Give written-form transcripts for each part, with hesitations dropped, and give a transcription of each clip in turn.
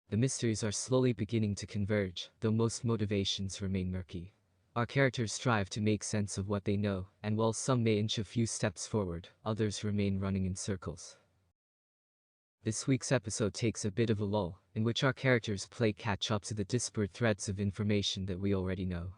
The mysteries are slowly beginning to converge, though most motivations remain murky. Our characters strive to make sense of what they know, and while some may inch a few steps forward, others remain running in circles. This week's episode takes a bit of a lull, in which our characters play catch-up to the disparate threads of information that we already know.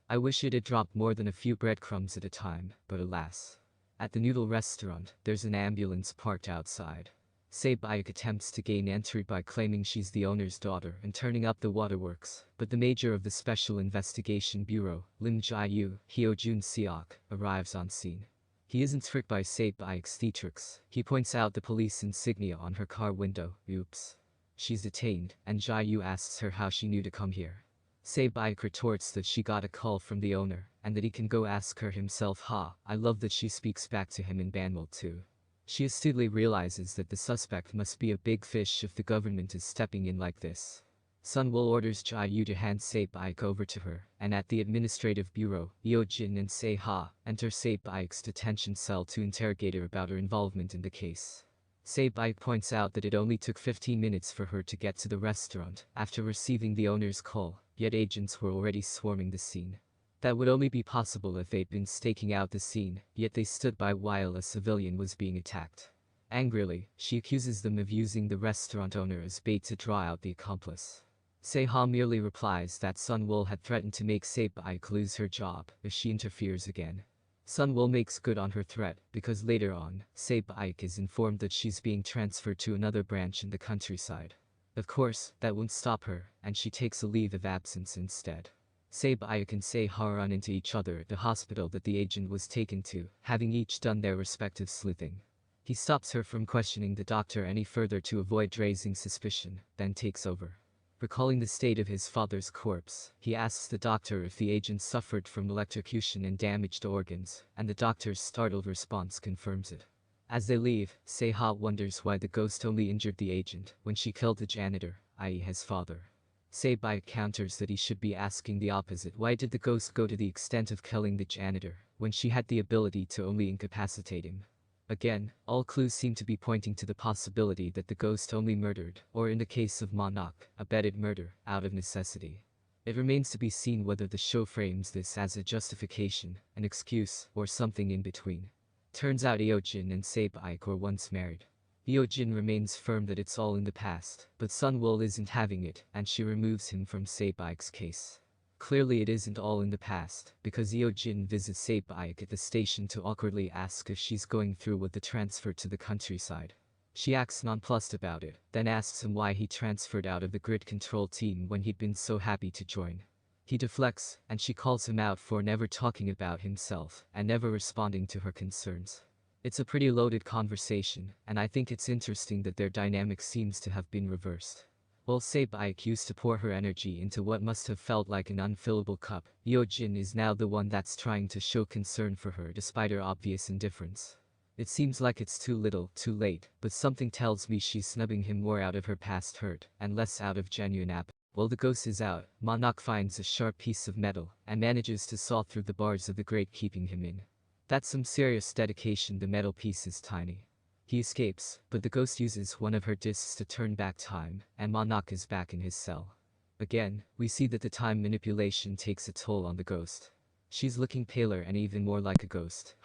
I wish it had dropped more than a few breadcrumbs at a time, but alas. At the noodle restaurant, there's an ambulance parked outside. Sae-Bayek attempts to gain entry by claiming she's the owner's daughter and turning up the waterworks, but the major of the Special Investigation Bureau, Lim Jae-yu, Hyo-jun Seok, arrives on scene. He isn't tricked by Sae-Bayek's theatrics. He points out the police insignia on her car window. Oops. She's detained, and Jae-yu asks her how she knew to come here. Sae-Bayek retorts that she got a call from the owner, and that he can go ask her himself. I love that she speaks back to him in Banmal too. She astutely realizes that the suspect must be a big fish if the government is stepping in like this. Sunwoo orders Jae-yu to hand Sae-Bayek over to her, and at the administrative bureau, Hyo-jin and Se-ha enter Sae-Bayek's detention cell to interrogate her about her involvement in the case. Sae-Bayek points out that it only took 15 minutes for her to get to the restaurant after receiving the owner's call, yet agents were already swarming the scene. That would only be possible if they'd been staking out the scene, yet they stood by while a civilian was being attacked. Angrily, she accuses them of using the restaurant owner as bait to draw out the accomplice. Se-ha merely replies that Sunwoo had threatened to make Sae-Bayek lose her job if she interferes again. Sunwoo makes good on her threat, because later on, Sae-Bayek is informed that she's being transferred to another branch in the countryside. Of course, that won't stop her, and she takes a leave of absence instead. Sae-Bayek and Se-ha run into each other at the hospital that the agent was taken to, having each done their respective sleuthing. He stops her from questioning the doctor any further to avoid raising suspicion, then takes over. Recalling the state of his father's corpse, he asks the doctor if the agent suffered from electrocution and damaged organs, and the doctor's startled response confirms it. As they leave, Se-ha wonders why the ghost only injured the agent when she killed the janitor, i.e. his father. Sae-Bayek counters that he should be asking the opposite. Why did the ghost go to the extent of killing the janitor, when she had the ability to only incapacitate him? Again, all clues seem to be pointing to the possibility that the ghost only murdered, or in the case of Monok, abetted murder, out of necessity. It remains to be seen whether the show frames this as a justification, an excuse, or something in between. Turns out Hyo-jin and Sae-Bayek were once married. Hyo-jin remains firm that it's all in the past, but Sunwoo isn't having it, and she removes him from Sae-Bayek's case. Clearly it isn't all in the past, because Hyo-jin visits Sae-Bayek at the station to awkwardly ask if she's going through with the transfer to the countryside. She acts nonplussed about it, then asks him why he transferred out of the grid control team when he'd been so happy to join. He deflects, and she calls him out for never talking about himself, and never responding to her concerns. It's a pretty loaded conversation, and I think it's interesting that their dynamic seems to have been reversed. While Sae-Bayek used to pour her energy into what must have felt like an unfillable cup, Hyo-jin is now the one that's trying to show concern for her despite her obvious indifference. It seems like it's too little, too late, but something tells me she's snubbing him more out of her past hurt, and less out of genuine apathy. While the ghost is out, Monok finds a sharp piece of metal, and manages to saw through the bars of the grate keeping him in. That's some serious dedication. The metal piece is tiny. He escapes, but the ghost uses one of her discs to turn back time, and Monok is back in his cell. Again, we see that the time manipulation takes a toll on the ghost. She's looking paler and even more like a ghost,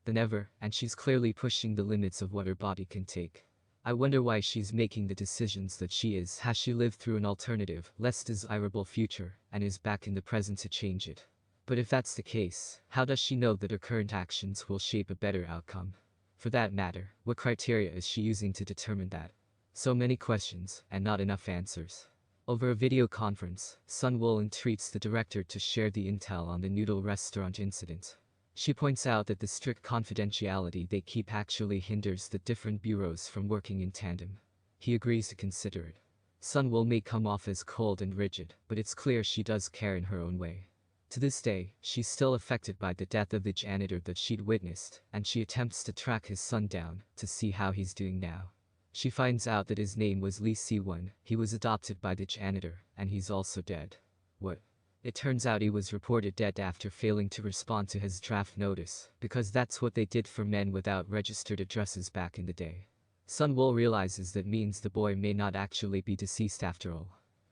than ever, and she's clearly pushing the limits of what her body can take. I wonder why she's making the decisions that she is. Has she lived through an alternative, less desirable future, and is back in the present to change it? But if that's the case, how does she know that her current actions will shape a better outcome? For that matter, what criteria is she using to determine that? So many questions, and not enough answers. Over a video conference, Sunwoo entreats the director to share the intel on the noodle restaurant incident. She points out that the strict confidentiality they keep actually hinders the different bureaus from working in tandem. He agrees to consider it. Sunwoo may come off as cold and rigid, but it's clear she does care in her own way. To this day, she's still affected by the death of the janitor that she'd witnessed, and she attempts to track his son down, to see how he's doing now. She finds out that his name was Lee Si-won, he was adopted by the janitor, and he's also dead. What? It turns out he was reported dead after failing to respond to his draft notice, because that's what they did for men without registered addresses back in the day. Sunwoo realizes that means the boy may not actually be deceased after all.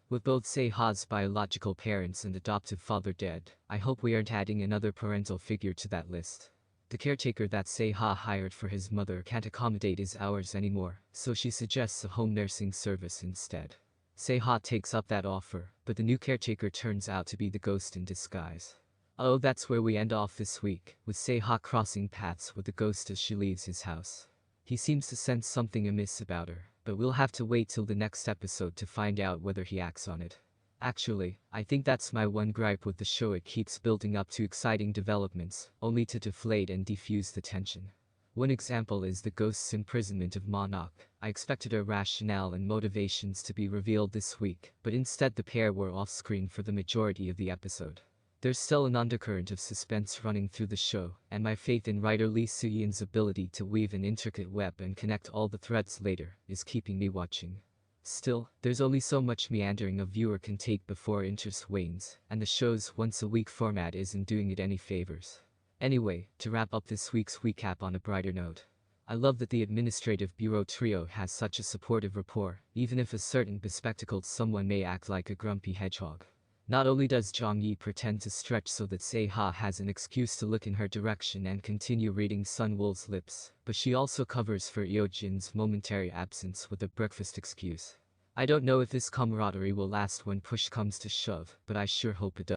With both Se-ha's biological parents and adoptive father dead, I hope we aren't adding another parental figure to that list. The caretaker that Se-ha hired for his mother can't accommodate his hours anymore, so she suggests a home nursing service instead. Se-ha takes up that offer, but the new caretaker turns out to be the ghost in disguise. Oh, that's where we end off this week, with Se-ha crossing paths with the ghost as she leaves his house. He seems to sense something amiss about her, but we'll have to wait till the next episode to find out whether he acts on it. Actually, I think that's my one gripe with the show. It keeps building up to exciting developments, only to deflate and defuse the tension. One example is the ghost's imprisonment of Monarch. I expected her rationale and motivations to be revealed this week, but instead the pair were off-screen for the majority of the episode. There's still an undercurrent of suspense running through the show, and my faith in writer Lee Soo-yeon's ability to weave an intricate web and connect all the threads later is keeping me watching. Still, there's only so much meandering a viewer can take before interest wanes, and the show's once-a-week format isn't doing it any favors. Anyway, to wrap up this week's recap on a brighter note. I love that the administrative bureau trio has such a supportive rapport, even if a certain bespectacled someone may act like a grumpy hedgehog. Not only does Jong-yi pretend to stretch so that Se-ha has an excuse to look in her direction and continue reading Sunwoo's lips, but she also covers for Eo-jin's momentary absence with a breakfast excuse. I don't know if this camaraderie will last when push comes to shove, but I sure hope it does.